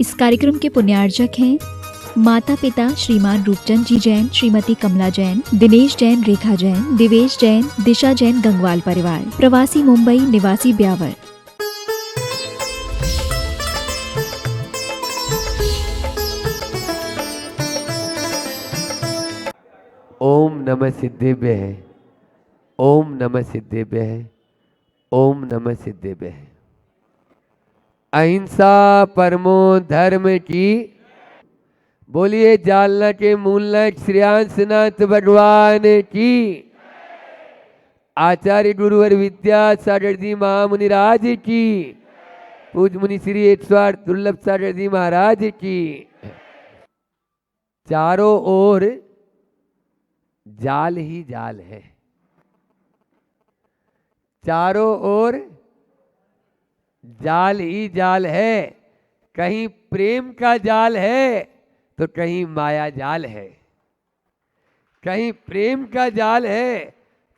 इस कार्यक्रम के पुण्यार्चक हैं माता पिता श्रीमान रूपचंद जी जैन, श्रीमती कमला जैन, दिनेश जैन, रेखा जैन, दिवेश जैन, दिशा जैन, गंगवाल परिवार, प्रवासी मुंबई, निवासी ब्यावर। ओम नमः सिद्धेभ्यः, ओम नमः सिद्धेभ्यः, ओम नमः सिद्धेभ्यः। अहिंसा परमो धर्म की। बोलिए जालना के मूलनायक श्रेयांसनाथ भगवान की। आचार्य गुरुवर विद्यासागर जी महामुनिराज की। पूज मुनि श्री 108 दुर्लभ सागर जी महाराज की। चारों ओर जाल ही जाल है, चारों ओर जाल ही जाल है। कहीं प्रेम का जाल है तो कहीं माया जाल है, कहीं प्रेम का जाल है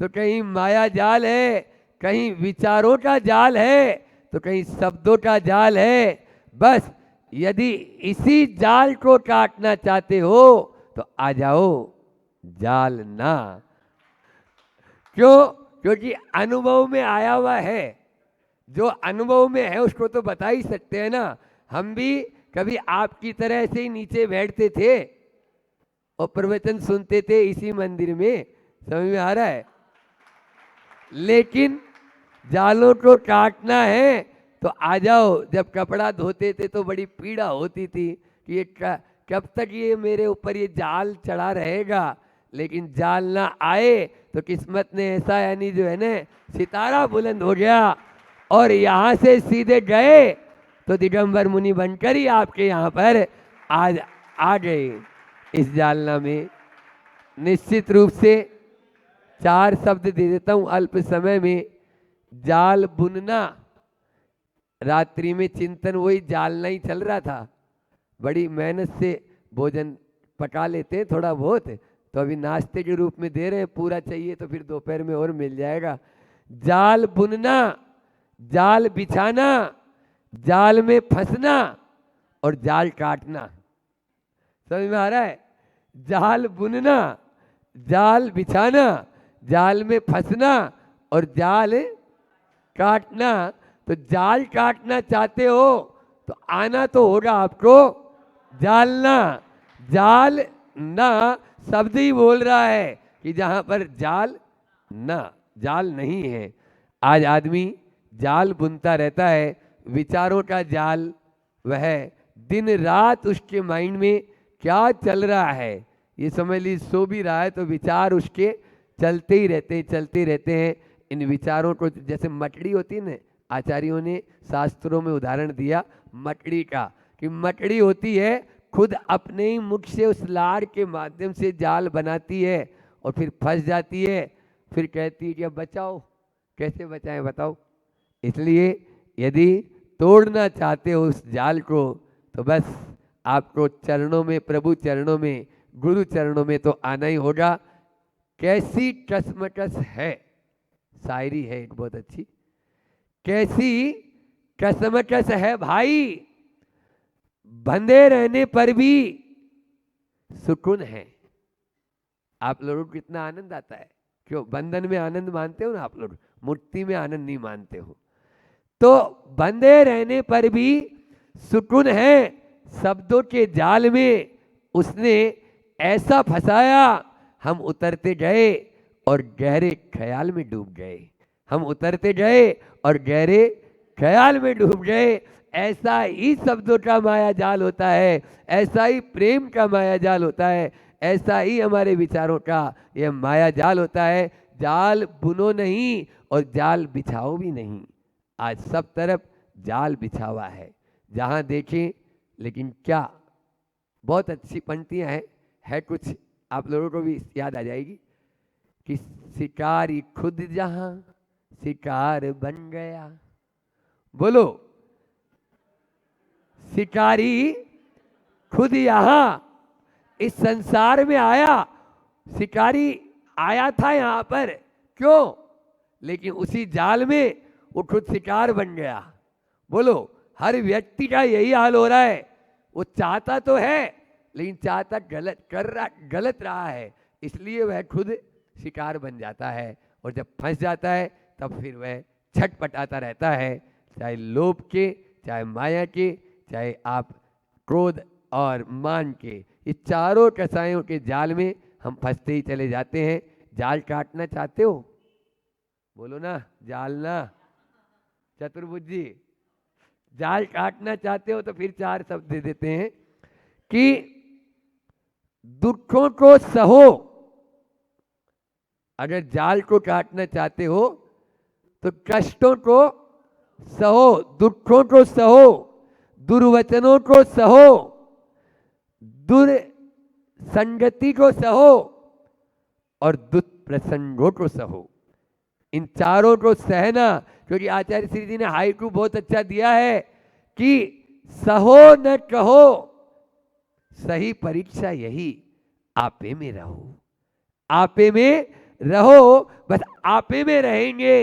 तो कहीं माया जाल है, कहीं विचारों का जाल है तो कहीं शब्दों का जाल है। बस यदि इसी जाल को काटना चाहते हो तो आ जाओ जाल ना। क्यों? क्योंकि अनुभव में आया हुआ है। जो अनुभव में है उसको तो बता ही सकते हैं ना। हम भी कभी आपकी तरह ऐसे ही नीचे बैठते थे और प्रवचन सुनते थे इसी मंदिर में, समझ में आ रहा है। लेकिन जालों को काटना है तो आ जाओ। जब कपड़ा धोते थे तो बड़ी पीड़ा होती थी कि ये कब तक ये मेरे ऊपर ये जाल चढ़ा रहेगा। लेकिन जाल ना आए तो किस्मत ने ऐसा यानी जो है ना सितारा बुलंद हो गया और यहाँ से सीधे गए तो दिगंबर मुनि बनकर ही आपके यहाँ पर आज आ गए इस जालना में। निश्चित रूप से 4 शब्द दे देता हूँ अल्प समय में। जाल बुनना, रात्रि में चिंतन वही जालना ही चल रहा था। बड़ी मेहनत से भोजन पका लेते हैं थोड़ा बहुत, तो अभी नाश्ते के रूप में दे रहे हैं। पूरा चाहिए तो फिर दोपहर में और मिल जाएगा। जाल बुनना, जाल बिछाना, जाल में फंसना और जाल काटना। समझ में आ रहा है? जाल बुनना, जाल बिछाना, जाल में फंसना और जाल काटना। तो जाल काटना चाहते हो तो आना तो होगा आपको जालना। जाल ना शब्द ही बोल रहा है कि जहां पर जाल ना, जाल नहीं है। आज आदमी जाल बुनता रहता है, विचारों का जाल। वह दिन रात उसके माइंड में क्या चल रहा है ये समझ ली। सो भी रहा है तो विचार उसके चलते ही रहते हैं, चलते रहते हैं। इन विचारों को जैसे मकड़ी होती है ना, आचार्यों ने शास्त्रों में उदाहरण दिया मकड़ी का, कि मकड़ी होती है खुद अपने ही मुख से उस लार के माध्यम से जाल बनाती है और फिर फंस जाती है। फिर कहती है कि अब बचाओ। कैसे बचाएं बताओ? इसलिए यदि तोड़ना चाहते हो उस जाल को तो बस आपको चरणों में, प्रभु चरणों में, गुरु चरणों में तो आना ही होगा। कैसी कसमकस है, शायरी है एक बहुत अच्छी। कैसी कसमकस है भाई, बंधे रहने पर भी सुकून है। आप लोगों को कितना आनंद आता है। क्यों? बंधन में आनंद मानते हो ना आप लोग, मुक्ति में आनंद नहीं मानते हो। तो बंधे रहने पर भी सुकून है। शब्दों के जाल में उसने ऐसा फंसाया, हम उतरते गए और गहरे ख्याल में डूब गए। हम उतरते गए और गहरे ख्याल में डूब गए। ऐसा ही शब्दों का माया जाल होता है, ऐसा ही प्रेम का माया जाल होता है, ऐसा ही हमारे विचारों का यह माया जाल होता है। जाल बुनो नहीं और जाल बिछाओ भी नहीं। आज सब तरफ जाल बिछा हुआ है, जहाँ देखें। लेकिन क्या बहुत अच्छी पंक्तियाँ हैं, है कुछ आप लोगों को भी याद आ जाएगी कि शिकारी खुद जहाँ शिकार बन गया। बोलो, शिकारी खुद यहाँ इस संसार में आया। शिकारी आया था यहाँ पर, क्यों? लेकिन उसी जाल में वो खुद शिकार बन गया। बोलो, हर व्यक्ति का यही हाल हो रहा है वो चाहता तो है लेकिन चाहता गलत रहा है, इसलिए वह खुद शिकार बन जाता है। और जब फंस जाता है तब फिर वह छटपटाता रहता है, चाहे लोभ के, चाहे माया के, चाहे आप क्रोध और मान के, ये चारों कसायों के जाल में हम फंसते ही चले जाते हैं। जाल काटना चाहते हो? बोलो ना, जाल ना। चतुर्भुज जी, जाल काटना चाहते हो तो फिर 4 शब्द दे देते हैं कि दुखों को सहो। अगर जाल को काटना चाहते हो तो कष्टों को सहो, दुखों को सहो, दुर्वचनों को सहो, दुर्संगति को सहो और दुष्प्रसंगों को सहो। इन चारों को सहना, क्योंकि आचार्य श्री जी ने हाइकू बहुत अच्छा दिया है कि सहो न कहो, सही परीक्षा यही, आपे में रहो। आपे में रहो, बस आपे में रहेंगे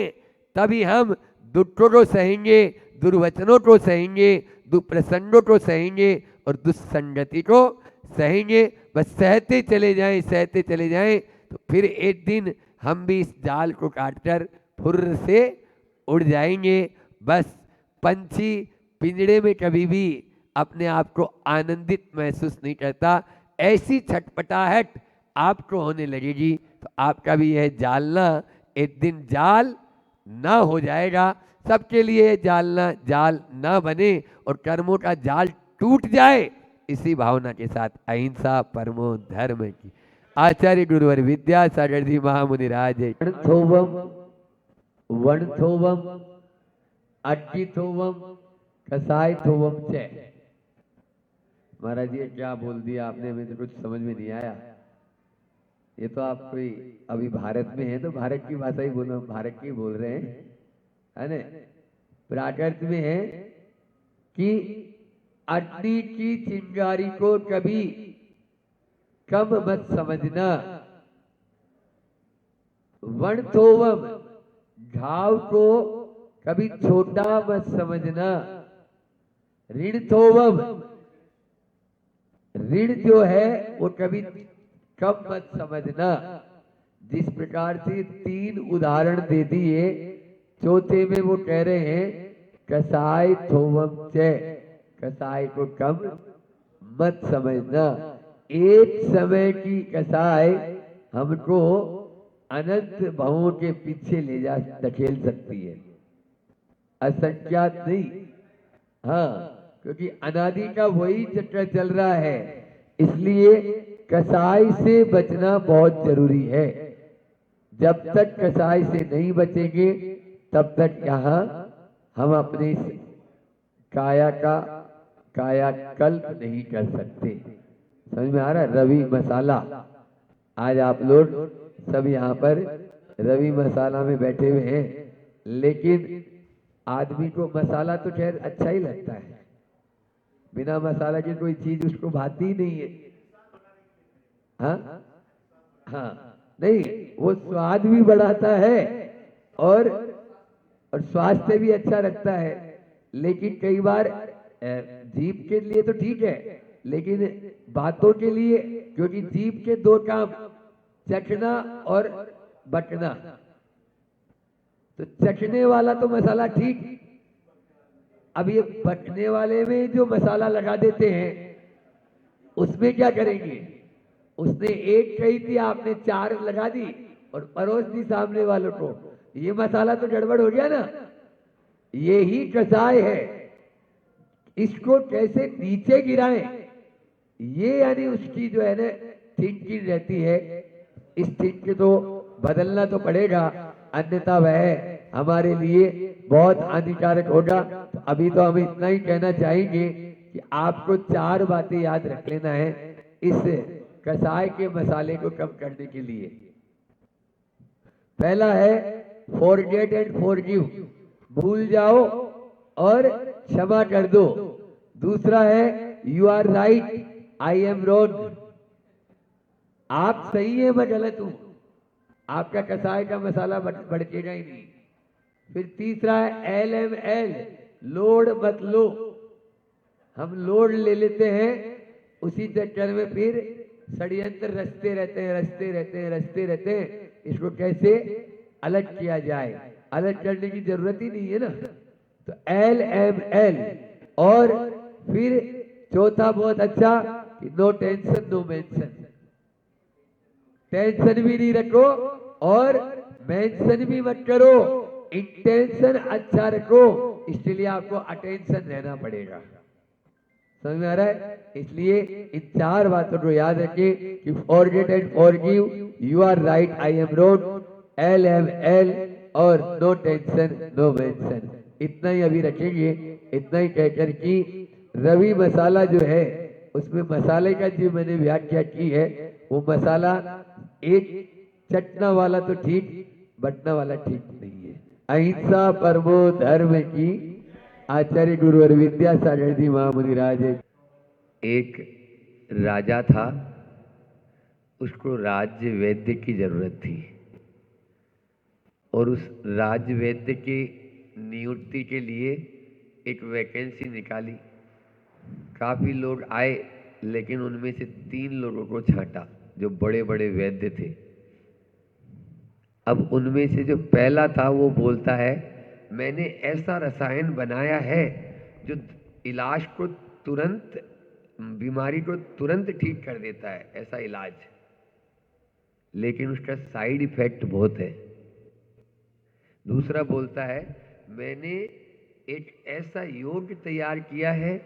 तभी हम दुखों को सहेंगे, दुर्वचनों को सहेंगे, दुप्रसंगों को सहेंगे और दुस्संगति को सहेंगे। बस सहते चले जाएं, सहते चले जाएं, तो फिर एक दिन हम भी इस जाल को काटकर फुर्र से उड़ जाएंगे। बस पंछी पिंजड़े में कभी भी अपने आप को आनंदित महसूस नहीं करता, ऐसी छटपटाहट आपको होने लगेगी तो आपका भी यह जालना एक दिन जाल ना हो जाएगा। सबके लिए जालना जाल ना बने और कर्मों का जाल टूट जाए, इसी भावना के साथ अहिंसा परमो धर्म की आचार्य गुरुवर विद्यासागर जी महामुनिराज वनथोवम अट्टिथोवम कसायथोवम च। महाराज ये क्या बोल दिया आपने, मुझे कुछ समझ में नहीं आया। ये तो आप कोई अभी भारत में है तो भारत की भाषा ही बोलो, भारत की बोल रहे हैं, है ना। प्राकृत में है कि अग्नि की चिंगारी को कभी कम मत समझना, वनथोवम घाव को कभी छोटा मत समझना, ऋणथोवम ऋण जो है वो कभी कम मत समझना। जिस प्रकार से 3 उदाहरण दे दिए, चौथे में वो कह रहे हैं कसाय थोवम च, कसाय को कम मत समझना। एक समय की कसाय हमको अनंत भवों के पीछे ले जा धकेल सकती है, असंख्यात नहीं। हाँ, क्योंकि अनादि का वही चक्र चल रहा है, इसलिए कसाई से बचना बहुत जरूरी है। जब तक कसाई से नहीं बचेंगे तब तक यहाँ हम अपनी कायाकल्प नहीं कर सकते। समझ में आ रहा है? रवि मसाला, आज आप लोग सब यहाँ पर रवि मसाला में बैठे हुए हैं, लेकिन आदमी को मसाला तो खैर अच्छा ही लगता है, बिना मसाला की कोई चीज उसको भाती ही नहीं है। हाँ हाँ, नहीं, वो स्वाद भी बढ़ाता है और स्वास्थ्य भी अच्छा रखता है। लेकिन कई बार जीभ के लिए तो ठीक है, लेकिन बातों के लिए, क्योंकि जीभ के 2 काम, चखना और बटना, तो चखने वाला तो मसाला ठीक, अब ये बटने वाले में जो मसाला लगा देते हैं उसमें क्या करेंगे? उसने 1 कही थी, आपने 4 लगा दी और परोस दी सामने वालों को, ये मसाला तो गड़बड़ हो गया ना। ये ही कसाय है, इसको कैसे नीचे गिराएं, ये यानी उसकी जो है ना थिंकिंग रहती है। इस थिंकिंग को बदलना तो पड़ेगा, अन्यथा वह हमारे लिए बहुत हानिकारक होगा। तो अभी तो हम इतना ही कहना चाहेंगे कि आपको 4 बातें याद रख लेना है इस कसाय के मसाले को कम करने के लिए। पहला है फॉरगेट एंड फॉरगिव, भूल जाओ और क्षमा कर दो। दूसरा है you are right I am wrong, आप सही है मैं गलत हूं, आपका कसाय का मसाला भड़केगा ही नहीं। फिर तीसरा है LML, लोड मत लो, हम लोड ले लेते हैं, उसी चक्कर में फिर षड्यंत्र रचते रहते हैं, रचते रहते हैं। इसको कैसे अलग किया जाए, अलग करने की जरूरत ही नहीं है ना। तो LML, और फिर चौथा बहुत अच्छा कि no tension no mention. Tension भी नहीं रखो और मेंशन भी मत करो, इंटेंशन अच्छा रखो, इसलिए आपको अटेंशन रहना पड़ेगा। समझ में आ रहा है? इसलिए इन 4 बातों को याद रखिए कि forget and forgive, you are right I am wrong, LML, और नो टेंशन नो मेंशन। इतना ही अभी रखेंगे। इतना ही कहकर कि रवि मसाला जो है, उसमें मसाले का जो मैंने व्याख्या की है, वो मसाला एक चटना वाला तो ठीक, बटना वाला ठीक नहीं है। अहिंसा परमो धर्म की, आचार्य गुरु और विद्यासागर जी महामुनिराज। एक राजा था, उसको राज्य वैद्य की जरूरत थी, और उस राज्य वैद्य की नियुक्ति के लिए एक वैकेंसी निकाली। काफी लोग आए, लेकिन उनमें से 3 लोगों को छांटा जो बड़े बड़े वैद्य थे। अब उनमें से जो पहला था वो बोलता है, मैंने ऐसा रसायन बनाया है जो इलाज को तुरंत, बीमारी को तुरंत ठीक कर देता है, ऐसा इलाज, लेकिन उसका साइड इफेक्ट बहुत है। दूसरा बोलता है, मैंने एक ऐसा योग तैयार किया है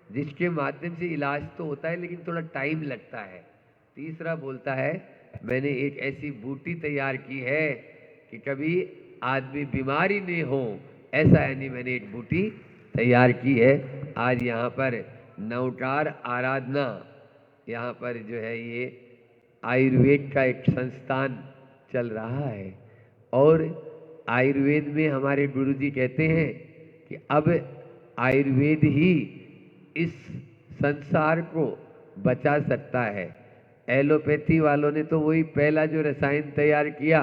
जिसके माध्यम से इलाज तो होता है लेकिन थोड़ा टाइम लगता है। तीसरा बोलता है, मैंने एक ऐसी बूटी तैयार की है कि कभी आदमी बीमार ही नहीं हो, ऐसा यानी मैंने एक बूटी तैयार की है। आज यहाँ पर नवकार आराधना, यहाँ पर जो है ये आयुर्वेद का एक संस्थान चल रहा है, और आयुर्वेद में हमारे गुरुजी कहते हैं कि अब आयुर्वेद ही इस संसार को बचा सकता है। एलोपैथी वालों ने तो वही पहला जो रसायन तैयार किया,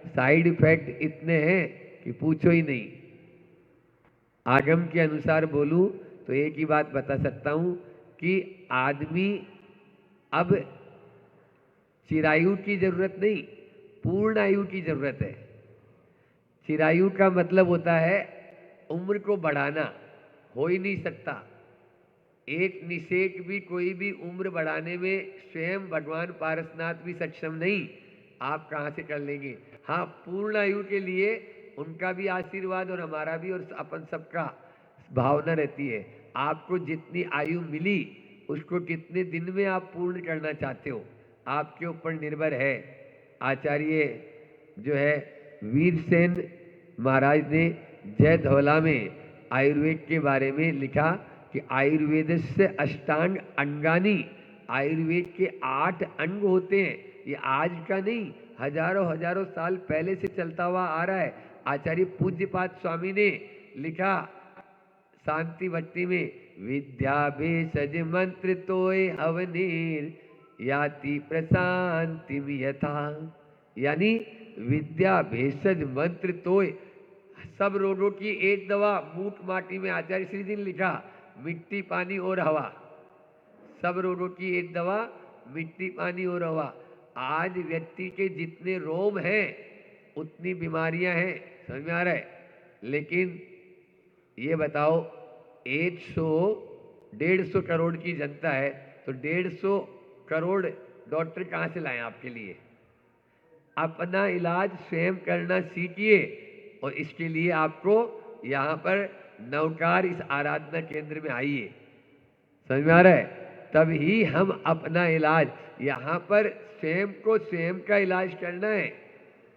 साइड इफेक्ट इतने हैं कि पूछो ही नहीं। आगम के अनुसार बोलूं तो एक ही बात बता सकता हूं कि आदमी अब चिरायु की जरूरत नहीं, पूर्ण आयु की जरूरत है। चिरायु का मतलब होता है उम्र को बढ़ाना, हो ही नहीं सकता। एक निषेक भी कोई भी उम्र बढ़ाने में स्वयं भगवान पारसनाथ भी सक्षम नहीं, आप कहाँ से कर लेंगे। हाँ, पूर्ण आयु के लिए उनका भी आशीर्वाद और हमारा भी और अपन सबका भावना रहती है। आपको जितनी आयु मिली उसको कितने दिन में आप पूर्ण करना चाहते हो, आपके ऊपर निर्भर है। आचार्य जो है वीरसेन महाराज ने जय धौला में आयुर्वेद के बारे में लिखा कि आयुर्वेद से अष्टांग अंगानी, आयुर्वेद के 8 अंग होते हैं। ये आज का नहीं, हजारों हजारों साल पहले से चलता हुआ आ रहा है। आचार्य पूज्यपाद स्वामी ने लिखा शांति भक्ति में, विद्या भेषज मंत्र तोय हवनीर याति प्रशांति यथा, यानी विद्या भेषज मंत्र तोय, सब रोगों की एक दवा मूठ माटी में। आचार्य श्री जी ने लिखा, मिट्टी पानी और हवा, सब रोगों की एक दवा मिट्टी पानी और हवा। आज व्यक्ति के जितने रोम हैं उतनी बीमारियां हैं, समझ में आ रहा है। लेकिन ये बताओ, 150 करोड़ की जनता है, तो 150 करोड़ डॉक्टर कहाँ से लाएं आपके लिए। अपना इलाज स्वयं करना सीखिए, और इसके लिए आपको यहाँ पर नवकार इस आराधना केंद्र में आइए, समझ में आ रहा है। तब ही हम अपना इलाज यहाँ पर स्वयं को स्वयं का इलाज करना है,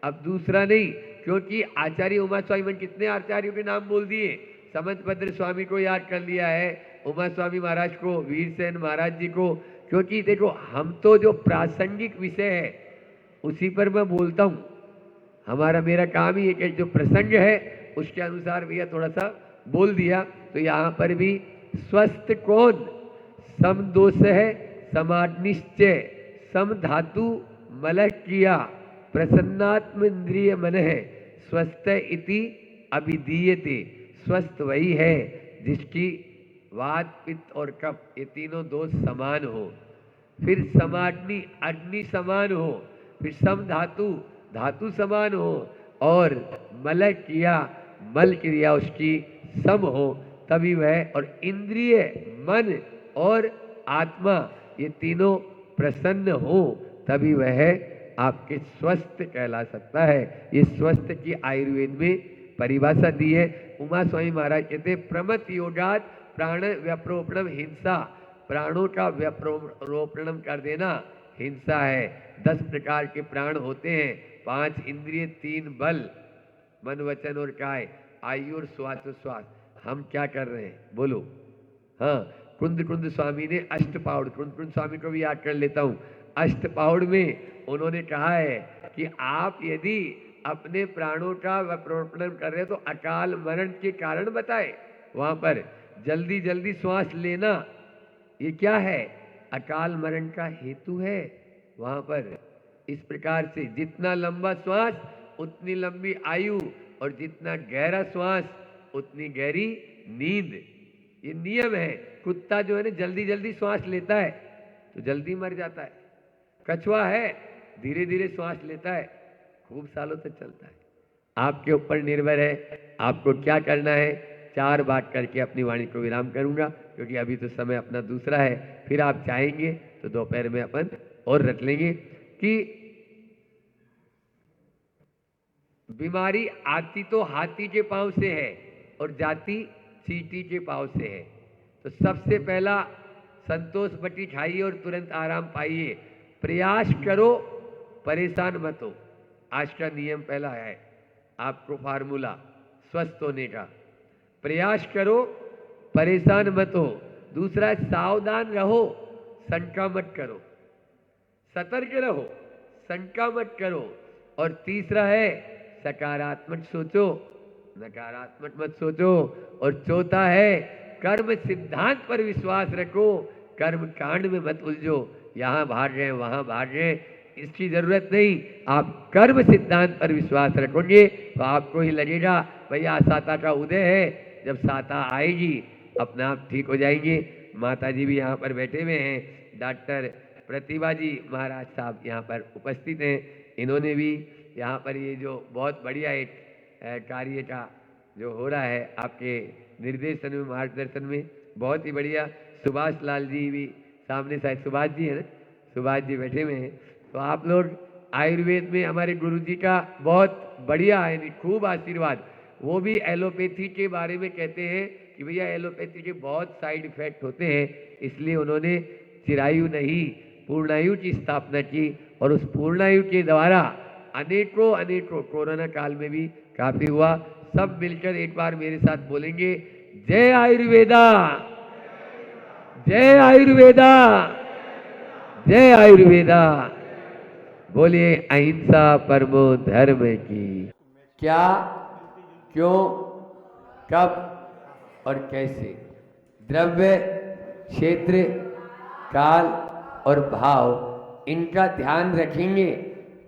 अब दूसरा नहीं। क्योंकि आचार्य उमा स्वामी मन कितने आचार्यों के नाम बोल दिए, समंत भद्र स्वामी को याद कर लिया है, उमा स्वामी महाराज को, वीरसेन महाराज जी को। क्योंकि देखो, हम तो जो प्रासंगिक विषय है उसी पर मैं बोलता हूँ, हमारा मेरा काम ही एक जो प्रसंग है उसके अनुसार भैया थोड़ा सा बोल दिया। तो यहाँ पर भी स्वस्थ कौन, सम दोष है समानिश्चय, सम धातु मलह किया, प्रसन्नात्म इंद्रिय मन है, स्वस्थ इति अभिधीयते। स्वस्थ वही है जिसकी वात पित्त और कफ ये तीनों दोष समान हो, फिर समाग्नि अग्नि समान हो, फिर सम धातु धातु समान हो, और मल क्रिया मल क्रिया उसकी सम हो, तभी वह, और इंद्रिय मन और आत्मा ये तीनों प्रसन्न हो, तभी वह आपके स्वस्थ कहला सकता है। ये स्वस्थ की आयुर्वेद में परिभाषा दी है। उमा स्वामी महाराज कहते प्रमथ योगात प्राण व्यप्रोपणम हिंसा, प्राणों का व्यप्रोपणम कर देना हिंसा है। 10 प्रकार के प्राण होते हैं, 5 इंद्रिय, 3 बल, मन वचन और काय, आयु और श्वासोश्वास। हम क्या कर रहे हैं बोलो? हाँ, कुंद स्वामी ने अष्टपाउड़, कुंद स्वामी को भी याद कर लेता हूँ, अष्टपाउड़ में उन्होंने कहा है कि आप यदि अपने प्राणों का व्यप्रोपणम कर रहे हो तो अकाल मरण के कारण बताए। वहां पर जल्दी जल्दी श्वास लेना ये क्या है? अकाल मरण का हेतु है। वहां पर इस प्रकार से जितना लंबा श्वास उतनी लंबी आयु, और जितना गहरा श्वास उतनी गहरी नींद। ये नियम है। कुत्ता जो है ना जल्दी जल्दी श्वास लेता है तो जल्दी मर जाता है। कछुआ है धीरे धीरे श्वास लेता है, खूब सालों तक चलता है। आपके ऊपर निर्भर है आपको क्या करना है। 4 बात करके अपनी वाणी को विराम करूंगा, क्योंकि अभी तो समय अपना दूसरा है। फिर आप चाहेंगे तो दोपहर में अपन और रख लेंगे कि बीमारी आती तो हाथी के पांव से है और जाती चींटी के पांव से है। तो सबसे पहला संतोष बटी खाइए और तुरंत आराम पाइए। प्रयास करो, परेशान मत हो। आज का नियम पहला है आपको फार्मूला स्वस्थ होने का। प्रयास करो, परेशान मत हो। दूसरा, सावधान रहो, शंका मत करो। सतर्क रहो, शंका मत करो। और तीसरा है सकारात्मक सोचो, नकारात्मक मत सोचो। और चौथा है कर्म सिद्धांत पर विश्वास रखो, कर्म कांड में मत उलझो। यहाँ भाग रहे वहां भाग रहे, इसकी जरूरत नहीं। आप कर्म सिद्धांत पर विश्वास रखोगे तो आपको ही लगेगा भैया साता का उदय है। जब साता आएगी अपने आप ठीक हो जाएंगे। माता जी भी यहाँ पर बैठे हुए हैं, डॉक्टर प्रतिभा जी महाराज साहब यहाँ पर उपस्थित हैं। इन्होंने भी यहाँ पर ये जो बहुत बढ़िया एक कार्य का जो हो रहा है आपके निर्देशन में, मार्गदर्शन में, बहुत ही बढ़िया। सुभाष लाल जी भी सामने, शायद सुभाष जी है ना, सुभाष जी बैठे हुए हैं। तो आप लोग आयुर्वेद में हमारे गुरु जी का बहुत बढ़िया है, खूब आशीर्वाद। वो भी एलोपैथी के बारे में कहते हैं कि भैया एलोपैथी के बहुत साइड इफेक्ट होते हैं, इसलिए उन्होंने चिरायु नहीं पूर्णायु की स्थापना की। और उस पूर्णायु के द्वारा अनेकों अनेकों कोरोना काल में भी काफी हुआ। सब मिलकर एक बार मेरे साथ बोलेंगे, जय आयुर्वेदा, जय आयुर्वेदा, जय आयुर्वेदा। बोलिए अहिंसा परमो धर्म की। क्या, क्यों, कब और कैसे, द्रव्य, क्षेत्र, काल और भाव, इनका ध्यान रखेंगे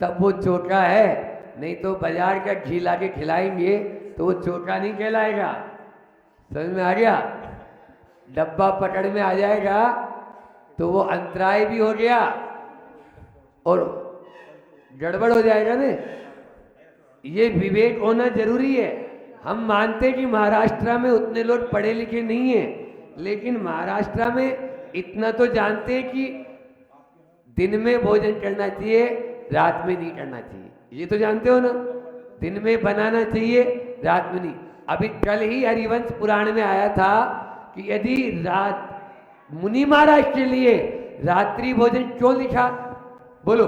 तब वो चोखा है। नहीं तो बाजार का घी ला के खिलाएंगे तो वो चोखा नहीं कहलाएगा। समझ में आ गया? डब्बा पकड़ में आ जाएगा तो वो अंतराय भी हो गया और गड़बड़ हो जाएगा ना। ये विवेक होना जरूरी है। हम मानते कि महाराष्ट्र में उतने लोग पढ़े लिखे नहीं हैं, लेकिन महाराष्ट्र में इतना तो जानते हैं कि दिन में भोजन करना चाहिए, रात में नहीं करना चाहिए। ये तो जानते हो ना, दिन में बनाना चाहिए, रात में नहीं। अभी कल ही हरिवंश पुराण में आया था कि यदि रात मुनि महाराज के लिए रात्रि भोजन क्यों लिखा? बोलो।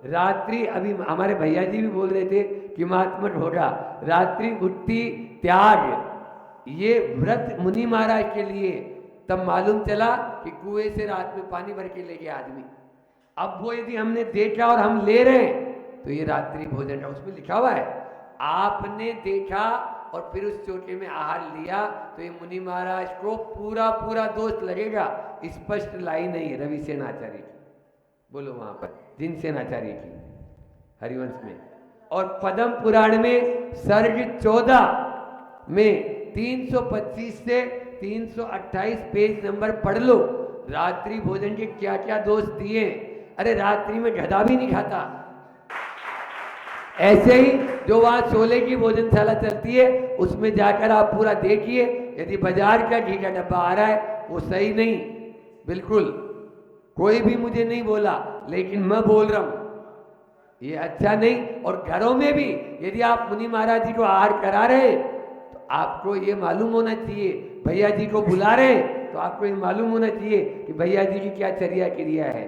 रात्रि, अभी हमारे भैया जी भी बोल रहे थे कि महात्मा होगा, रात्रि भुट्टी त्याग, ये व्रत मुनि महाराज के लिए। तब मालूम चला कि कुएं से रात में पानी भर के ले गया आदमी। अब वो यदि हमने देखा और हम ले रहे हैं तो ये रात्रि भोजन का उसमें लिखा हुआ है। आपने देखा और फिर उस चोटे में आहार लिया तो ये मुनि महाराज को पूरा पूरा दोष लगेगा। स्पष्ट लाइन नहीं है रवि सेनाचार्य की, बोलो वहां पर जिन सेनाचार्य की हरिवंश में। और पद्म पुराण में सर्ग 14 में 325 से 328 पेज नंबर पढ़ लो, रात्रि भोजन के क्या क्या दोष दिए। अरे रात्रि में गधा भी नहीं खाता। ऐसे ही जो वहाँ शोले की भोजनशाला चलती है उसमें जाकर आप पूरा देखिए, यदि बाजार का घी का डब्बा आ रहा है वो सही नहीं, बिल्कुल कोई भी मुझे नहीं बोला, लेकिन मैं बोल रहा हूँ ये अच्छा नहीं। और घरों में भी यदि आप मुनि महाराज जी को आहार करा रहे हैं तो आपको ये मालूम होना चाहिए, भैया जी को बुला रहे हैं तो आपको ये मालूम होना चाहिए कि भैया जी की क्या चर्या क्रिया है,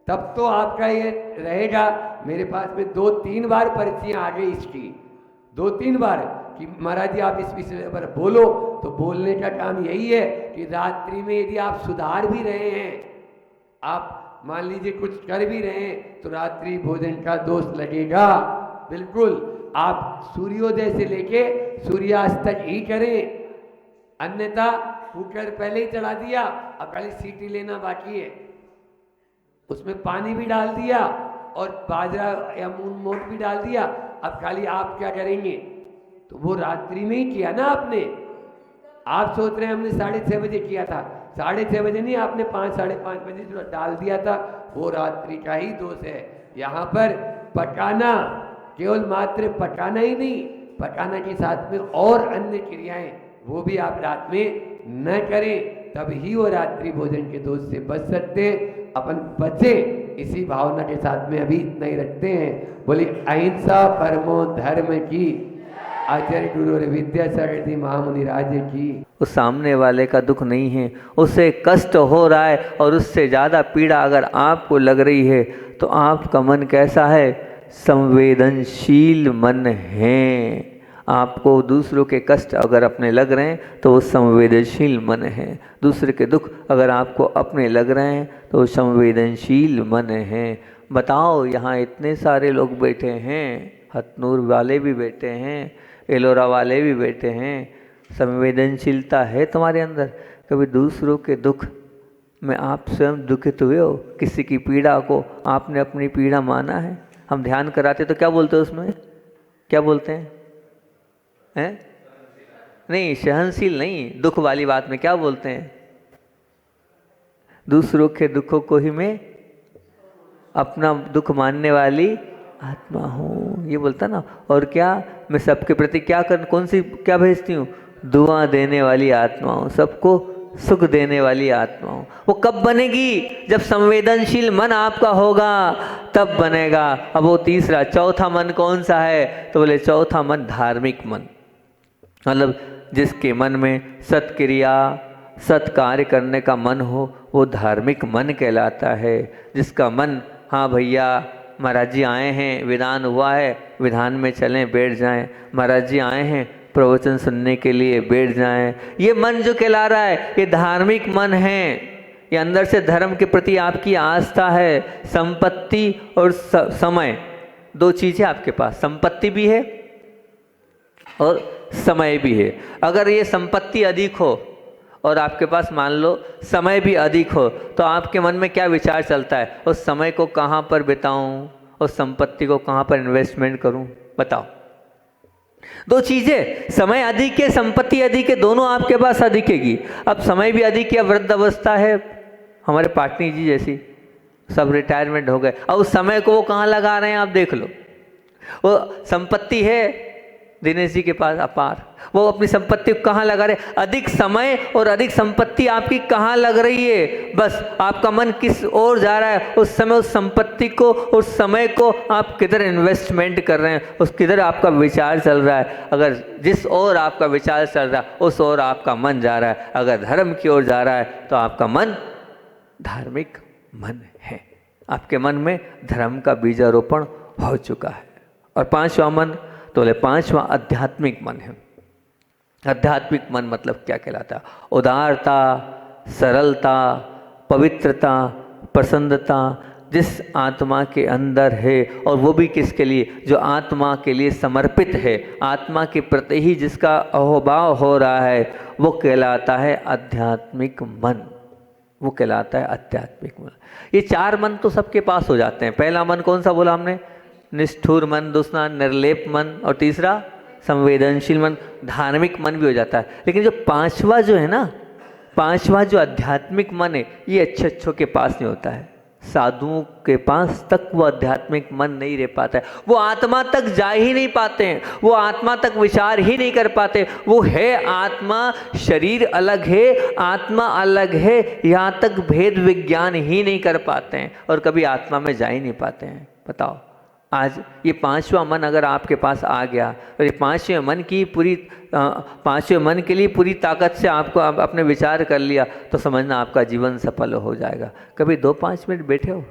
तब तो आपका ये रहेगा। मेरे पास में 2-3 बार पर्चियाँ आ गई इसकी, 2-3 बार कि महाराज जी आप इस विषय पर बोलो। तो बोलने का काम यही है कि रात्रि में यदि आप सुधार भी रहे हैं, आप मान लीजिए कुछ कर भी रहे हैं तो रात्रि भोजन का दोष लगेगा। बिल्कुल आप सूर्योदय से लेके सूर्यास्त तक ही करें, अन्यथा कुकर पहले ही चढ़ा दिया, अब खाली सीटी लेना बाकी है, उसमें पानी भी डाल दिया और बाजरा या मूंग मोट भी डाल दिया, अब खाली आप क्या करेंगे? तो वो रात्रि में ही किया ना आपने। आप सोच रहे हैं हमने 6:30 बजे किया था, 6:30 बजे नहीं, आपने 5-5:30 बजे जो डाल दिया था, वो रात्रि का ही दोष है। यहाँ पर पकाना, केवल मात्र पकाना ही नहीं, पकाना के साथ में और अन्य क्रियाएं वो भी आप रात में न करें, तब ही वो रात्रि भोजन के दोष से बच सकते। अपन बचे इसी भावना के साथ में अभी इतना ही रखते हैं। बोली अहिंसा परमो धर्म की, आचार्य गुरु विद्यासागर महामुनि राज्य की। उस सामने वाले का दुख नहीं है, उससे कष्ट हो रहा है और उससे ज़्यादा पीड़ा अगर आपको लग रही है तो आपका मन कैसा है? संवेदनशील मन है। आपको दूसरों के कष्ट अगर अपने लग रहे हैं तो वो संवेदनशील मन है। दूसरे के दुख अगर आपको अपने लग रहे हैं तो वो संवेदनशील मन है। बताओ, यहाँ इतने सारे लोग बैठे हैं, हथनूर वाले भी बैठे हैं, एलोरा वाले भी बैठे हैं, संवेदनशीलता है तुम्हारे अंदर? कभी दूसरों के दुख में आप स्वयं दुखित हुए हो? किसी की पीड़ा को आपने अपनी पीड़ा माना है? हम ध्यान कराते तो क्या बोलते हैं उसमें? क्या बोलते हैं? नहीं, सहनशील नहीं, दुख वाली बात में क्या बोलते हैं? दूसरों के दुखों को ही मैं अपना दुख मानने वाली आत्मा हूँ, ये बोलता ना। और क्या मैं सबके प्रति क्या भेजती हूँ? दुआ देने वाली आत्मा हूँ, सबको सुख देने वाली आत्मा हूँ। वो कब बनेगी? जब संवेदनशील मन आपका होगा तब बनेगा। अब वो तीसरा, चौथा मन कौन सा है? तो बोले चौथा मन धार्मिक मन, मतलब जिसके मन में सत्क्रिया सत्कार्य करने का मन हो वो धार्मिक मन कहलाता है। जिसका मन, हाँ भैया महाराज जी आए हैं, विधान हुआ है, विधान में चलें, बैठ जाएं, महाराज जी आए हैं प्रवचन सुनने के लिए, बैठ जाएं, ये मन जो कहला रहा है ये धार्मिक मन है। ये अंदर से धर्म के प्रति आपकी आस्था है। संपत्ति और समय, दो चीज़ें आपके पास, संपत्ति भी है और समय भी है। अगर ये संपत्ति अधिक हो और आपके पास मान लो समय भी अधिक हो तो आपके मन में क्या विचार चलता है? उस समय को कहाँ पर बिताऊं, उस संपत्ति को कहाँ पर इन्वेस्टमेंट करूं? बताओ। दो चीज़ें, समय अधिक है, संपत्ति अधिक है, दोनों आपके पास अधिकेगी। अब समय भी अधिक है, वृद्ध अवस्था है, हमारे पाटनी जी जैसी सब रिटायरमेंट हो गए, और उस समय को वो कहाँ लगा रहे हैं आप देख लो। वो संपत्ति है दिनेश जी के पास अपार, वो अपनी संपत्ति को कहाँ लगा रहे? अधिक समय और अधिक संपत्ति आपकी कहाँ लग रही है? बस आपका मन किस ओर जा रहा है, उस समय उस संपत्ति को, उस समय को आप किधर इन्वेस्टमेंट कर रहे हैं, उस किधर आपका विचार चल रहा है। अगर जिस ओर आपका विचार चल रहा है उस ओर आपका मन जा रहा है। अगर धर्म की ओर जा रहा है तो आपका मन धार्मिक मन है, आपके मन में धर्म का बीजारोपण हो चुका है। और पांचवा मन, तो बोले पांचवा आध्यात्मिक मन है। आध्यात्मिक मन मतलब क्या कहलाता है? उदारता, सरलता, पवित्रता, प्रसन्नता जिस आत्मा के अंदर है, और वो भी किसके लिए? जो आत्मा के लिए समर्पित है, आत्मा के प्रति ही जिसका अहोभाव हो रहा है, वो कहलाता है आध्यात्मिक मन, वो कहलाता है आध्यात्मिक मन। ये चार मन तो सबके पास हो जाते हैं। पहला मन कौन सा बोला हमने? निष्ठुर मन, दूसरा निर्लेप मन, और तीसरा संवेदनशील मन, धार्मिक मन भी हो जाता है। लेकिन जो पांचवा जो है ना, पांचवा जो आध्यात्मिक मन है, ये अच्छों के पास नहीं होता है। साधुओं के पास तक वो आध्यात्मिक मन नहीं रह पाता है, वो आत्मा तक जा ही नहीं पाते हैं, वो आत्मा तक विचार ही नहीं कर पाते। वो है आत्मा, शरीर अलग है, आत्मा अलग है, यहाँ तक भेद विज्ञान ही नहीं कर पाते हैं और कभी आत्मा में जा ही नहीं पाते हैं। बताओ, आज ये पांचवा मन अगर आपके पास आ गया और ये पांचवें मन की पूरी पांचवें मन के लिए पूरी ताकत से आपको आपने विचार कर लिया तो समझना आपका जीवन सफल हो जाएगा। कभी 2-5 मिनट बैठे हो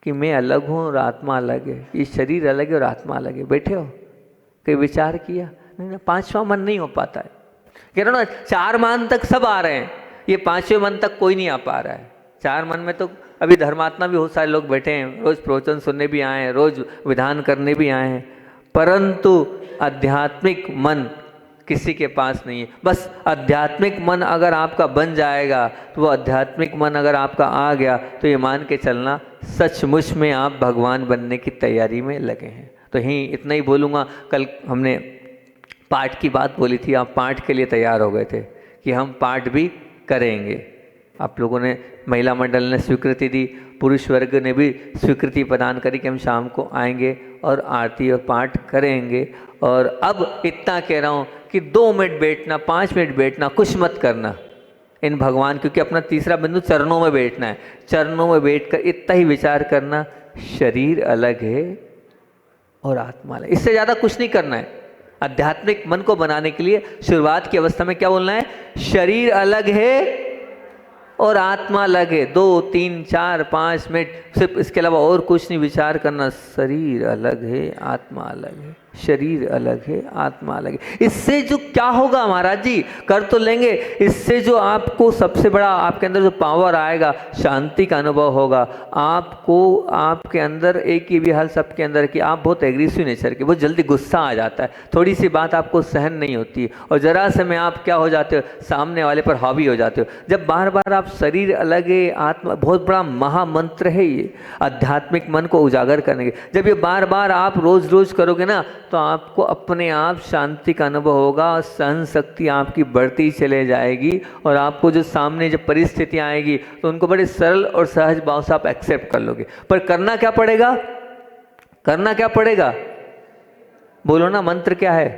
कि मैं अलग हूँ और आत्मा अलग है, ये शरीर अलग है और आत्मा अलग है, बैठे हो, कभी विचार किया? नहीं ना, पांचवा मन नहीं हो पाता है। कह रहा ना, 4 मन तक सब आ रहे हैं, ये पांचवें मन तक कोई नहीं आ पा रहा है। 4 मन में तो अभी धर्मात्मा भी बहुत सारे लोग बैठे हैं, रोज प्रवचन सुनने भी आए हैं, रोज विधान करने भी आए हैं, परंतु आध्यात्मिक मन किसी के पास नहीं है। बस आध्यात्मिक मन अगर आपका बन जाएगा तो वो आध्यात्मिक मन अगर आपका आ गया तो ये मान के चलना सचमुच में आप भगवान बनने की तैयारी में लगे हैं। तो यहीं इतना ही बोलूँगा। कल हमने पाठ की बात बोली थी, आप पाठ के लिए तैयार हो गए थे कि हम पाठ भी करेंगे। आप लोगों ने, महिला मंडल ने स्वीकृति दी, पुरुष वर्ग ने भी स्वीकृति प्रदान करी कि हम शाम को आएंगे और आरती और पाठ करेंगे। और अब इतना कह रहा हूँ कि 2 मिनट बैठना, 5 मिनट बैठना, कुछ मत करना इन भगवान, क्योंकि अपना तीसरा बिंदु चरणों में बैठना है। चरणों में बैठकर इतना ही विचार करना, शरीर अलग है और आत्मा अलग, इससे ज़्यादा कुछ नहीं करना है। आध्यात्मिक मन को बनाने के लिए शुरुआत की अवस्था में क्या बोलना है? शरीर अलग है और आत्मा अलग है। 2, 3, 4, 5 मिनट, सिर्फ इसके अलावा और कुछ नहीं विचार करना। शरीर अलग है, आत्मा अलग है, शरीर अलग है, आत्मा अलग है। इससे जो क्या होगा महाराज जी, कर तो लेंगे, इससे जो आपको सबसे बड़ा आपके अंदर जो पावर आएगा, शांति का अनुभव होगा आपको। आपके अंदर एक ही भी हाल सबके अंदर कि आप बहुत एग्रेसिव नेचर के, बहुत जल्दी गुस्सा आ जाता है, थोड़ी सी बात आपको सहन नहीं होती है और जरा से में आप क्या हो जाते हो, सामने वाले पर हावी हो जाते हो। जब बार बार आप शरीर अलग है, आत्मा, बहुत बड़ा महामंत्र है ये आध्यात्मिक मन को उजागर करने के। जब ये बार बार आप रोज रोज करोगे ना तो आपको अपने आप शांति का अनुभव होगा, सहन शक्ति आपकी बढ़ती चले जाएगी और आपको जो सामने जब परिस्थितियां आएगी तो उनको बड़े सरल और सहज भाव से आप एक्सेप्ट कर लोगे। पर करना क्या पड़ेगा? करना क्या पड़ेगा? बोलो ना, मंत्र क्या है?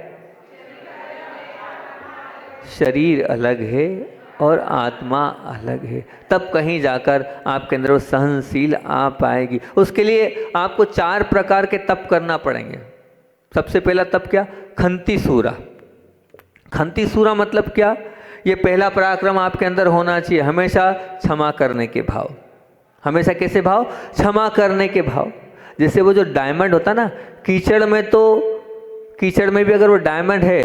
शरीर अलग है और आत्मा अलग है, तब कहीं जाकर आपके अंदर वो सहनशील आ पाएगी। उसके लिए आपको 4 प्रकार के तप करना पड़ेंगे। सबसे पहला तप क्या? खंती सूरा। खंती सूरा मतलब क्या? ये पहला पराक्रम आपके अंदर होना चाहिए, हमेशा क्षमा करने के भाव। हमेशा कैसे भाव? क्षमा करने के भाव। जैसे वो जो डायमंड होता ना, कीचड़ में, तो कीचड़ में भी अगर वो डायमंड है,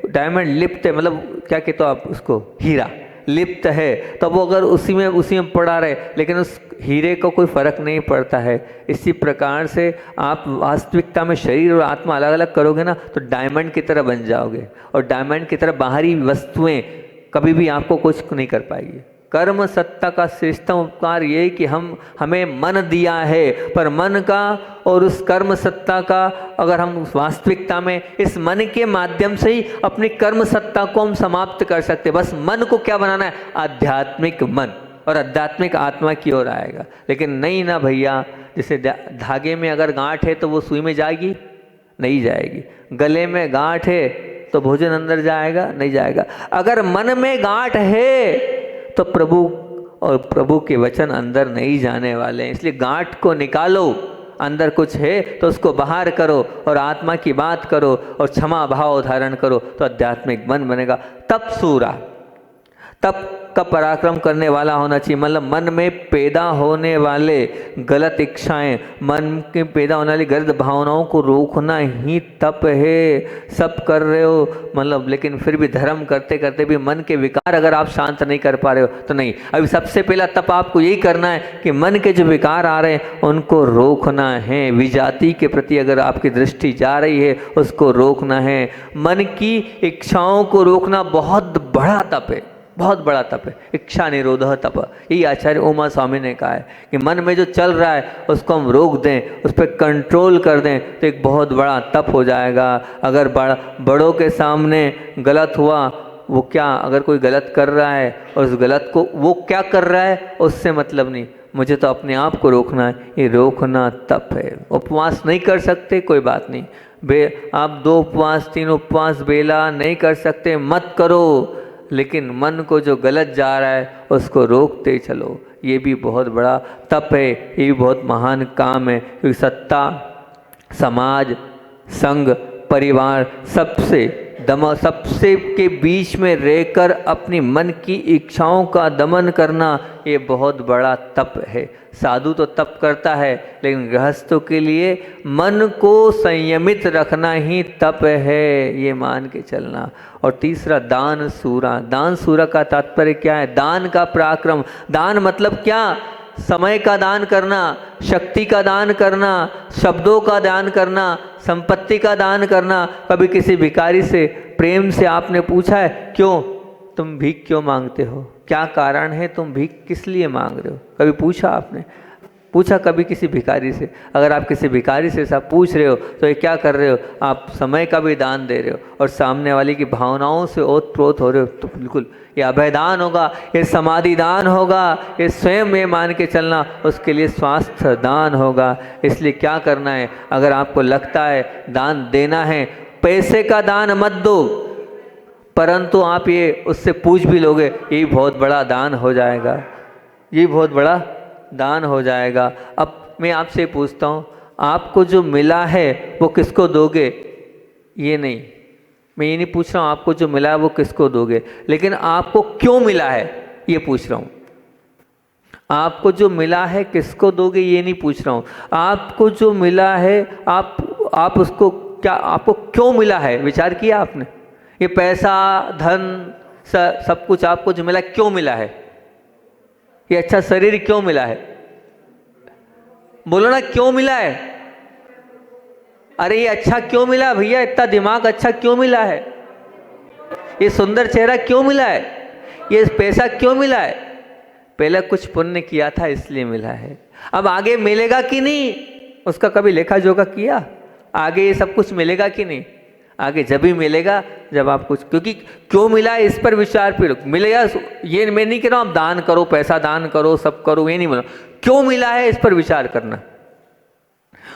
डायमंड लिप्त है, मतलब क्या कहते हो आप उसको, हीरा लिप्त है, तो वो अगर उसी में पड़ा रहे लेकिन उस हीरे को कोई फर्क नहीं पड़ता है। इसी प्रकार से आप वास्तविकता में शरीर और आत्मा अलग अलग करोगे ना तो डायमंड की तरह बन जाओगे और डायमंड की तरह बाहरी वस्तुएं कभी भी आपको कुछ नहीं कर पाएगी। कर्म सत्ता का श्रेष्ठतम उपकार ये कि हमें मन दिया है, पर मन का और उस कर्म सत्ता का अगर हम वास्तविकता में इस मन के माध्यम से ही अपनी कर्म सत्ता को हम समाप्त कर सकते। बस मन को क्या बनाना है? आध्यात्मिक मन, और आध्यात्मिक आत्मा की ओर आएगा। लेकिन नहीं ना भैया, जैसे धागे में अगर गांठ है तो वो सुई में जाएगी? नहीं जाएगी। गले में गांठ है तो भोजन अंदर जाएगा? नहीं जाएगा। अगर मन में गांठ है तो प्रभु और प्रभु के वचन अंदर नहीं जाने वाले हैं। इसलिए गांठ को निकालो, अंदर कुछ है तो उसको बाहर करो और आत्मा की बात करो और क्षमा भाव धारण करो तो आध्यात्मिक मन बनेगा। तप सूरा, तप का पराक्रम करने वाला होना चाहिए। मतलब मन में पैदा होने वाले गलत इच्छाएं, मन के पैदा होने वाली गलत भावनाओं को रोकना ही तप है। सब कर रहे हो मतलब, लेकिन फिर भी धर्म करते करते भी मन के विकार अगर आप शांत नहीं कर पा रहे हो तो नहीं। अभी सबसे पहला तप आपको यही करना है कि मन के जो विकार आ रहे हैं उनको रोकना है। विजाति के प्रति अगर आपकी दृष्टि जा रही है उसको रोकना है। मन की इच्छाओं को रोकना बहुत बड़ा तप है, बहुत बड़ा तप है, इच्छा निरोधः तप। यही आचार्य उमा स्वामी ने कहा है कि मन में जो चल रहा है उसको हम रोक दें, उस पर कंट्रोल कर दें तो एक बहुत बड़ा तप हो जाएगा। अगर बड़ों के सामने गलत हुआ, वो क्या, अगर कोई गलत कर रहा है और उस गलत को वो क्या कर रहा है उससे मतलब नहीं, मुझे तो अपने आप को रोकना है, ये रोकना तप है। उपवास नहीं कर सकते, कोई बात नहीं, आप 2 उपवास 3 उपवास बेला नहीं कर सकते, मत करो, लेकिन मन को जो गलत जा रहा है उसको रोकते चलो। ये भी बहुत बड़ा तप है, ये भी बहुत महान काम है, क्योंकि सत्ता, समाज, संघ, परिवार सबसे के बीच में रहकर अपनी मन की इच्छाओं का दमन करना, ये बहुत बड़ा तप है। साधु तो तप करता है, लेकिन गृहस्थों के लिए मन को संयमित रखना ही तप है, ये मान के चलना। और तीसरा दान सूरा। दान सूरा का तात्पर्य क्या है? दान का पराक्रम। दान मतलब क्या? समय का दान करना, शक्ति का दान करना, शब्दों का दान करना, संपत्ति का दान करना। कभी किसी भिखारी से प्रेम से आपने पूछा है, क्यों तुम भीख क्यों मांगते हो, क्या कारण है, तुम भीख किस लिए मांग रहे हो? कभी पूछा आपने? पूछा कभी किसी भिखारी से? अगर आप किसी भिखारी से सब पूछ रहे हो तो ये क्या कर रहे हो? आप समय का भी दान दे रहे हो और सामने वाले की भावनाओं से ओतप्रोत हो रहे हो, तो बिल्कुल ये अभय दान होगा, ये समाधि दान होगा, ये स्वयं ये मान के चलना, उसके लिए स्वास्थ्य दान होगा। इसलिए क्या करना है, अगर आपको लगता है दान देना है, पैसे का दान मत दो, परंतु आप ये उससे पूछ भी लोगे, ये बहुत बड़ा दान हो जाएगा, ये बहुत बड़ा दान हो जाएगा। अब मैं आपसे पूछता हूँ, आपको जो मिला है वो किसको दोगे? ये नहीं, मैं ये नहीं पूछ रहा हूँ आपको जो मिला है वो किसको दोगे, लेकिन आपको क्यों मिला है ये पूछ रहा हूँ। आपको जो मिला है किसको दोगे ये नहीं पूछ रहा हूँ। आपको जो मिला है आप उसको क्या, आपको क्यों मिला है, विचार किया आपने? ये पैसा, धन, सब कुछ आपको जो मिला क्यों मिला है? ये अच्छा शरीर क्यों मिला है? बोलो ना, क्यों मिला है? अरे ये अच्छा क्यों मिला भैया, इतना दिमाग अच्छा क्यों मिला है? ये सुंदर चेहरा क्यों मिला है? ये पैसा क्यों मिला है? पहले कुछ पुण्य किया था इसलिए मिला है। अब आगे मिलेगा कि नहीं उसका कभी लेखा जोखा किया? आगे ये सब कुछ मिलेगा कि नहीं? आगे जब भी मिलेगा जब आप कुछ, क्योंकि क्यों मिला है इस पर विचार फिर मिलेगा। ये मैं नहीं कह रहा हूँ आप दान करो, पैसा दान करो, सब करो, ये नहीं बोल रहा, क्यों मिला है इस पर विचार करना,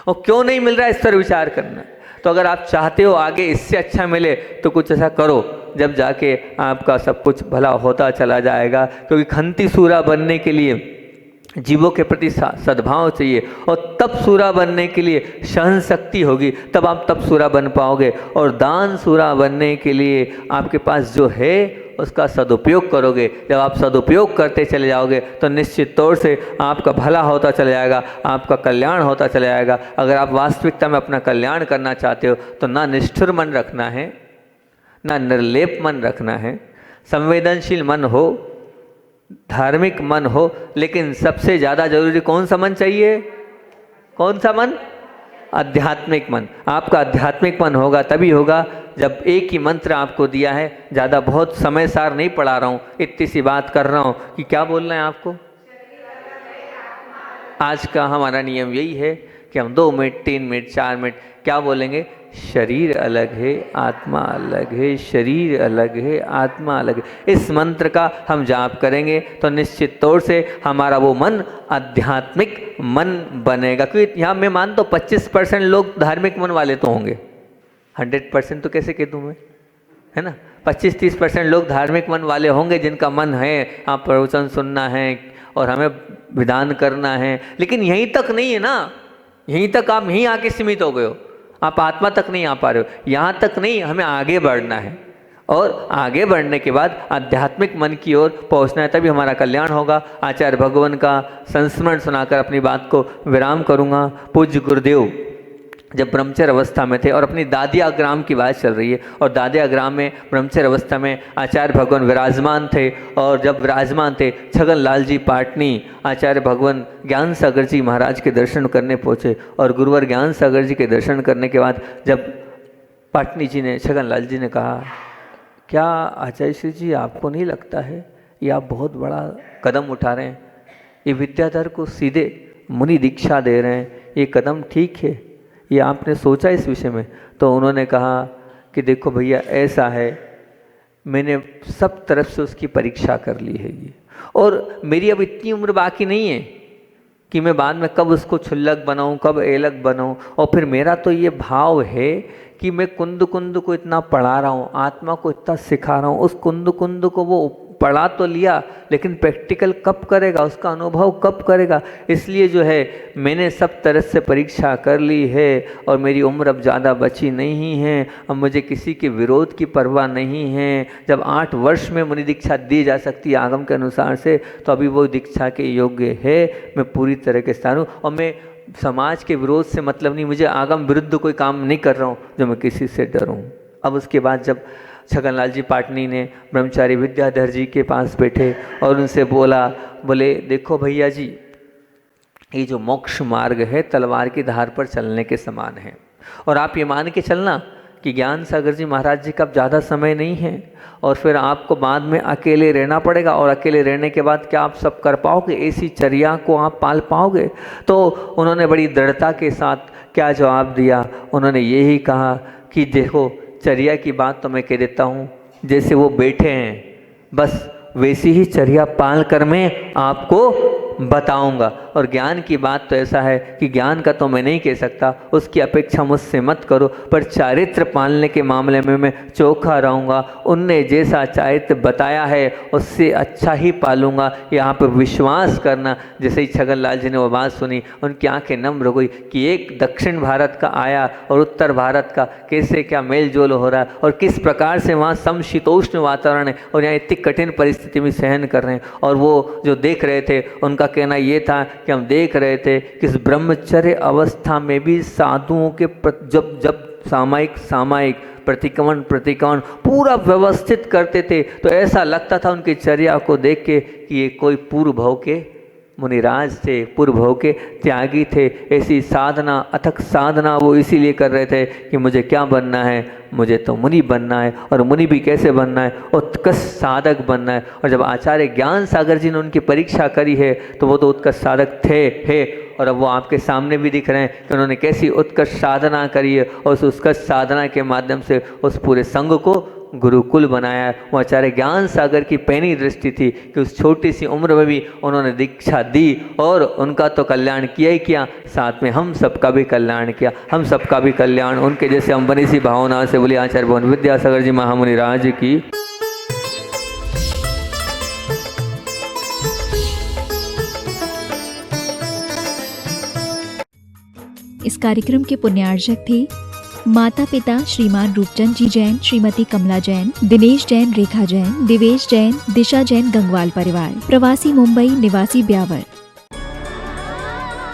और क्यों नहीं मिल रहा है इस पर विचार करना। तो अगर आप चाहते हो आगे इससे अच्छा मिले तो कुछ ऐसा करो जब जाके आपका सब कुछ भला होता चला जाएगा। क्योंकि खंती सूरा बनने के लिए जीवों के प्रति सद्भाव चाहिए, और तप सूरा बनने के लिए सहन शक्ति होगी, तब आप तप सूरा बन पाओगे। और दान सूरा बनने के लिए आपके पास जो है उसका सदुपयोग करोगे। जब आप सदुपयोग करते चले जाओगे तो निश्चित तौर से आपका भला होता चला जाएगा, आपका कल्याण होता चला जाएगा। अगर आप वास्तविकता में अपना कल्याण करना चाहते हो तो ना निष्ठुर मन रखना है, ना निर्लेप मन रखना है, संवेदनशील मन हो, धार्मिक मन हो, लेकिन सबसे ज़्यादा जरूरी कौन सा मन चाहिए? कौन सा मन? आध्यात्मिक मन। आपका आध्यात्मिक मन होगा तभी होगा जब एक ही मंत्र आपको दिया है। ज़्यादा बहुत समय सार नहीं पढ़ा रहा हूँ, इतनी सी बात कर रहा हूँ कि क्या बोलना है आपको। आज का हमारा नियम यही है कि हम 2 मिनट 3 मिनट 4 मिनट क्या बोलेंगे? शरीर अलग है, आत्मा अलग है, शरीर अलग है, आत्मा अलग है। इस मंत्र का हम जाप करेंगे तो निश्चित तौर से हमारा वो मन आध्यात्मिक मन बनेगा। क्योंकि यहाँ मैं मानता हूँ 25% लोग धार्मिक मन वाले तो होंगे, 100% तो कैसे कह दूँ मैं, है ना। 25-30% लोग धार्मिक मन वाले होंगे जिनका मन है आप प्रवचन सुनना है और हमें विधान करना है। लेकिन यहीं तक नहीं है ना, यहीं तक आप यहीं आके सीमित हो गए हो, आप आत्मा तक नहीं आ पा रहे हो। यहाँ तक नहीं, हमें आगे बढ़ना है, और आगे बढ़ने के बाद आध्यात्मिक मन की ओर पहुँचना है, तभी हमारा कल्याण होगा। आचार्य भगवान का संस्मरण सुनाकर अपनी बात को विराम करूँगा। पूज्य गुरुदेव जब ब्रह्मचर्य अवस्था में थे और अपनी दादिया ग्राम की बात चल रही है, और दादिया ग्राम में ब्रह्मचर्य अवस्था में आचार्य भगवान विराजमान थे, और जब विराजमान थे छगन लाल जी पाटनी आचार्य भगवान ज्ञान सागर जी महाराज के दर्शन करने पहुँचे। और गुरुवर ज्ञान सागर जी के दर्शन करने के बाद जब पाटनी जी ने, छगन लाल जी ने कहा क्या आचार्य श्री जी आपको नहीं लगता है ये आप बहुत बड़ा कदम उठा रहे हैं, ये विद्याधर को सीधे मुनि दीक्षा दे रहे हैं, ये कदम ठीक है, ये आपने सोचा इस विषय में? तो उन्होंने कहा कि देखो भैया ऐसा है, मैंने सब तरफ से उसकी परीक्षा कर ली है ये, और मेरी अब इतनी उम्र बाकी नहीं है कि मैं बाद में कब उसको छुल्लक बनाऊं, कब एलक बनाऊं। और फिर मेरा तो ये भाव है कि मैं कुंद कुंद को इतना पढ़ा रहा हूँ, आत्मा को इतना सिखा रहा हूँ, उस कुंद कुंद को वो पढ़ा तो लिया लेकिन प्रैक्टिकल कब करेगा, उसका अनुभव कब करेगा। इसलिए जो है मैंने सब तरह से परीक्षा कर ली है और मेरी उम्र अब ज़्यादा बची नहीं है, अब मुझे किसी के विरोध की परवाह नहीं है। जब 8 वर्ष में मुनि दीक्षा दी जा सकती है आगम के अनुसार से, तो अभी वो दीक्षा के योग्य है, मैं पूरी तरह के स्थान हूँ। और मैं समाज के विरोध से मतलब नहीं, मुझे आगम विरुद्ध कोई काम नहीं कर रहा हूँ जो मैं किसी से डरूँ। अब उसके बाद जब छगनलाल जी पाटनी ने ब्रह्मचारी विद्याधर जी के पास बैठे और उनसे बोले देखो भैया जी, ये जो मोक्ष मार्ग है तलवार की धार पर चलने के समान है, और आप ये मान के चलना कि ज्ञान सागर जी महाराज जी का अब ज़्यादा समय नहीं है और फिर आपको बाद में अकेले रहना पड़ेगा, और अकेले रहने के बाद क्या आप सब कर पाओगे, ऐसी चर्या को आप पाल पाओगे? तो उन्होंने बड़ी दृढ़ता के साथ क्या जवाब दिया, उन्होंने यही कहा कि देखो चर्या की बात तो मैं कह देता हूँ, जैसे वो बैठे हैं बस वैसी ही चर्या पाल कर मैं आपको बताऊंगा। और ज्ञान की बात तो ऐसा है कि ज्ञान का तो मैं नहीं कह सकता, उसकी अपेक्षा मुझसे मत करो, पर चारित्र पालने के मामले में मैं चोखा रहूँगा। उनने जैसा चारित्र बताया है उससे अच्छा ही पालूंगा, यहाँ पर विश्वास करना। जैसे ही छगनलाल जी ने वो बात सुनी, उनकी आंखें नम हो गई कि एक दक्षिण भारत का आया और उत्तर भारत का कैसे क्या मेल जोल हो रहा है, और किस प्रकार से वहाँ समशीतोष्ण वातावरण है और यहाँ इतनी कठिन परिस्थिति में सहन कर रहे हैं। और वो जो देख रहे थे, उनका कहना ये था कि हम देख रहे थे कि इस ब्रह्मचर्य अवस्था में भी साधुओं के जब सामायिक प्रतिक्रमण पूरा व्यवस्थित करते थे, तो ऐसा लगता था उनकी चर्या को देख के कि ये कोई पूर्व भव के मुनिराज थे, पूर्व भव के त्यागी थे। ऐसी साधना, अथक साधना वो इसीलिए कर रहे थे कि मुझे क्या बनना है, मुझे तो मुनि बनना है, और मुनि भी कैसे बनना है, उत्कृष्ट साधक बनना है। और जब आचार्य ज्ञान सागर जी ने उनकी परीक्षा करी है तो वो तो उत्कृष्ट साधक थे, और अब वो आपके सामने भी दिख रहे हैं कि उन्होंने कैसी उत्कृष्ट साधना करी है, और उस उत्कृष्ट साधना के माध्यम से उस पूरे संघ को गुरुकुल बनाया है। वो आचार्य ज्ञान सागर की पहली दृष्टि थी कि उस छोटी सी उम्र में भी उन्होंने दीक्षा दी, और उनका तो कल्याण किया ही किया, साथ में हम सबका भी कल्याण किया। हम सबका भी कल्याण उनके जैसे हम बनी सी भावना से बोली आचार्य भवन विद्यासागर जी महामुनि राज की। इस कार्यक्रम के पुण्यार्चक थे माता पिता श्रीमान रूपचंद जी जैन, श्रीमती कमला जैन, दिनेश जैन, रेखा जैन, दिवेश जैन, दिशा जैन, गंगवाल परिवार, प्रवासी मुंबई, निवासी ब्यावर।